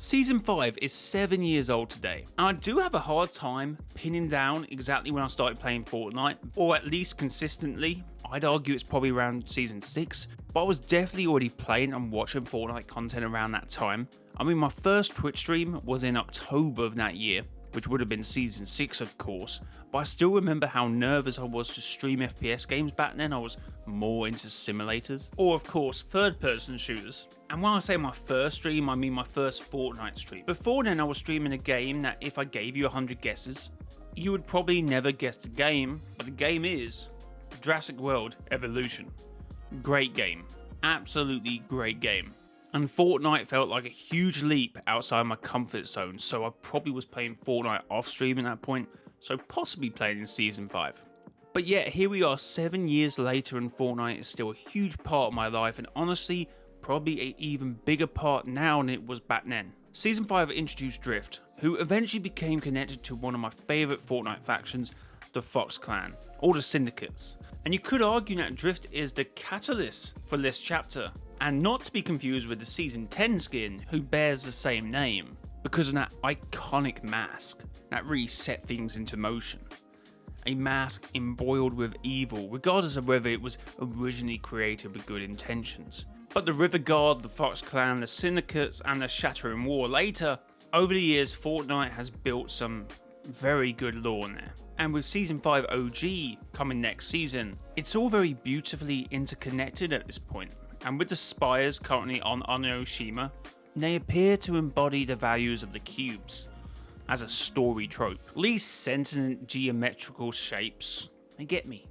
Season 5 is 7 years old today, and I do have a hard time pinning down exactly when I started playing Fortnite, or at least consistently. I'd argue it's probably around Season 6, but I was definitely already playing and watching Fortnite content around that time. I mean, my first Twitch stream was in October of that year, which would have been Season 6 of course, but I still remember how nervous I was to stream FPS games back then. I was more into simulators, or of course third person shooters. And when I say my first stream, I mean my first Fortnite stream. Before then I was streaming a game that if I gave you 100 guesses, you would probably never guess the game, but the game is Jurassic World Evolution. Great game, absolutely great game. And Fortnite felt like a huge leap outside my comfort zone, so I probably was playing Fortnite off stream at that point, so possibly playing in Season 5. But yet, here we are 7 years later and Fortnite is still a huge part of my life, and honestly, probably an even bigger part now than it was back then. Season 5 introduced Drift, who eventually became connected to one of my favourite Fortnite factions, the Fox Clan, or the Syndicates. And you could argue that Drift is the catalyst for this chapter, and not to be confused with the Season 10 skin, who bears the same name, because of that iconic mask that really set things into motion. A mask embroiled with evil, regardless of whether it was originally created with good intentions. But the River Guard, the Fox Clan, the Syndicates, and the Shattering War later, over the years Fortnite has built some very good lore in there. And with Season 5 OG coming next season, it's all very beautifully interconnected at this point. And with the spires currently on Onoshima, they appear to embody the values of the cubes as a story trope. These sentient geometrical shapes, they get me.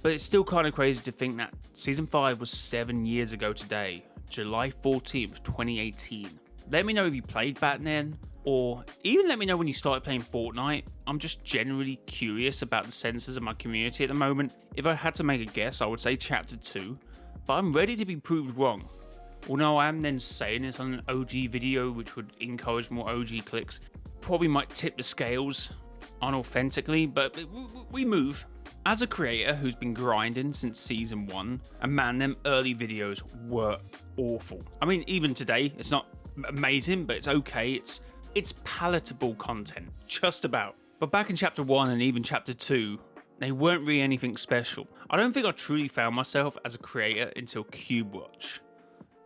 But it's still kind of crazy to think that Season 5 was 7 years ago today, July 14th, 2018. Let me know if you played back then, or even let me know when you started playing Fortnite. I'm just generally curious about the senses of my community at the moment. If I had to make a guess, I would say Chapter 2, but I'm ready to be proved wrong. Although I am then saying this on an OG video, which would encourage more OG clicks, probably might tip the scales unauthentically, but we move. As a creator who's been grinding since Season 1, and man, them early videos were awful. I mean, even today, it's not amazing, but it's okay. It's palatable content, just about. But back in Chapter 1 and even Chapter 2, they weren't really anything special. I don't think I truly found myself as a creator until Cube Watch.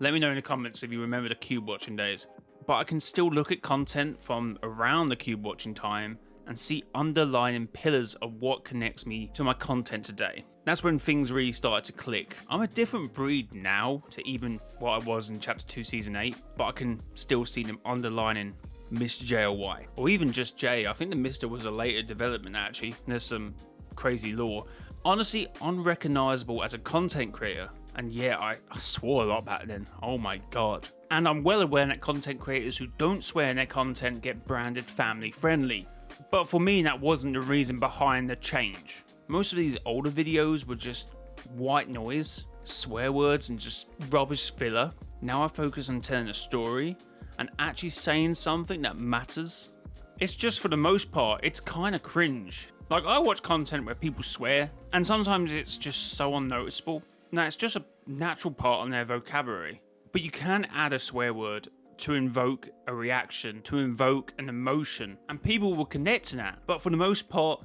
Let me know in the comments if you remember the Cube Watching days. But I can still look at content from around the Cube Watching time and see underlying pillars of what connects me to my content today. That's when things really started to click. I'm a different breed now to even what I was in Chapter 2 Season 8, but I can still see them underlining Mr. JLY, or even just J. I think the Mr. was a later development actually. There's some crazy lore. Honestly, unrecognizable as a content creator. And yeah, I swore a lot back then. Oh my god. And I'm well aware that content creators who don't swear in their content get branded family friendly. But for me, that wasn't the reason behind the change. Most of these older videos were just white noise, swear words, and just rubbish filler. Now I focus on telling a story and actually saying something that matters. It's just, for the most part, it's kind of cringe. Like, I watch content where people swear, and sometimes it's just so unnoticeable. Now, it's just a natural part on their vocabulary. But you can add a swear word to invoke a reaction, to invoke an emotion, and people will connect to that. But for the most part,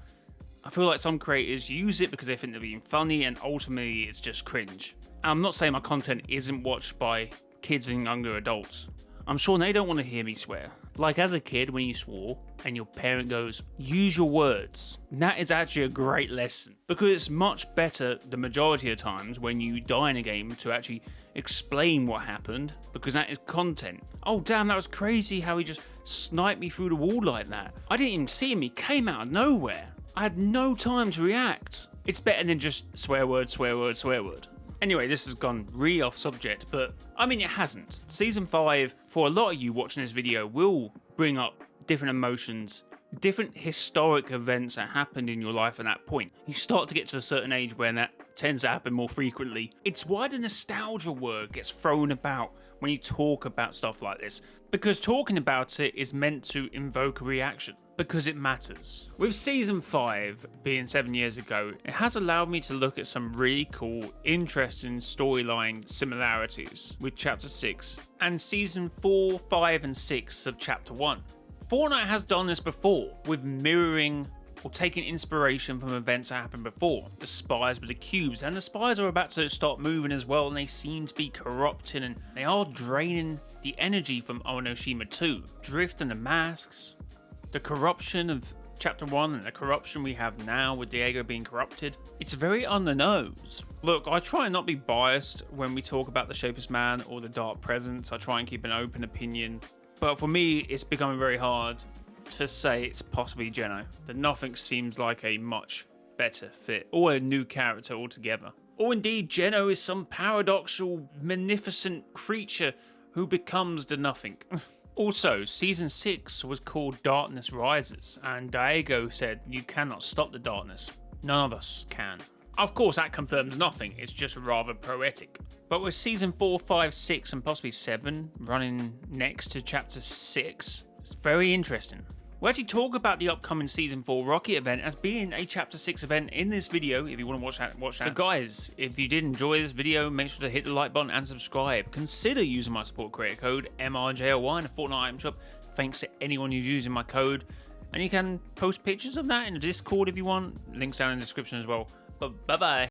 I feel like some creators use it because they think they're being funny, and ultimately it's just cringe. And I'm not saying my content isn't watched by kids and younger adults. I'm sure they don't want to hear me swear. Like as a kid, when you swore and your parent goes, use your words, that is actually a great lesson, because it's much better the majority of times when you die in a game to actually explain what happened, because that is content. Oh damn, that was crazy how he just sniped me through the wall like that. I didn't even see him, he came out of nowhere. I had no time to react. It's better than just swear word, swear word, swear word. Anyway, this has gone really off subject, but I mean, it hasn't. Season 5, for a lot of you watching this video, will bring up different emotions, different historic events that happened in your life at that point. You start to get to a certain age where that tends to happen more frequently. It's why the nostalgia word gets thrown about when you talk about stuff like this, because talking about it is meant to invoke a reaction. because it matters. With Season 5 being 7 years ago, it has allowed me to look at some really cool, interesting storyline similarities with Chapter 6 and Season 4, 5 and 6 of Chapter 1. Fortnite has done this before, with mirroring or taking inspiration from events that happened before. The spires with the cubes, and the spires are about to start moving as well, and they seem to be corrupting, and they are draining the energy from Onoshima 2. Drift and the masks, the corruption of Chapter 1 and the corruption we have now with Diego being corrupted. It's very on the nose. Look, I try and not be biased when we talk about the Shapeless Man or the Dark Presence. I try and keep an open opinion. But for me, it's becoming very hard to say it's possibly Geno. That nothing seems like a much better fit, or a new character altogether. Or indeed, Geno is some paradoxical, magnificent creature who becomes the nothing. Also, Season 6 was called Darkness Rises, and Diego said, "You cannot stop the darkness. None of us can." Of course, that confirms nothing, it's just rather poetic. But with Season 4, 5, 6, and possibly 7 running next to Chapter 6, it's very interesting. We'll actually talk about the upcoming Season 4 Rocket event as being a Chapter 6 event in this video, if you want to watch that. So guys, if you did enjoy this video, make sure to hit the like button and subscribe. Consider using my support creator code, MRJLY, in the Fortnite item shop. Thanks to anyone who's using my code. And you can post pictures of that in the Discord if you want. Links down in the description as well. But bye-bye.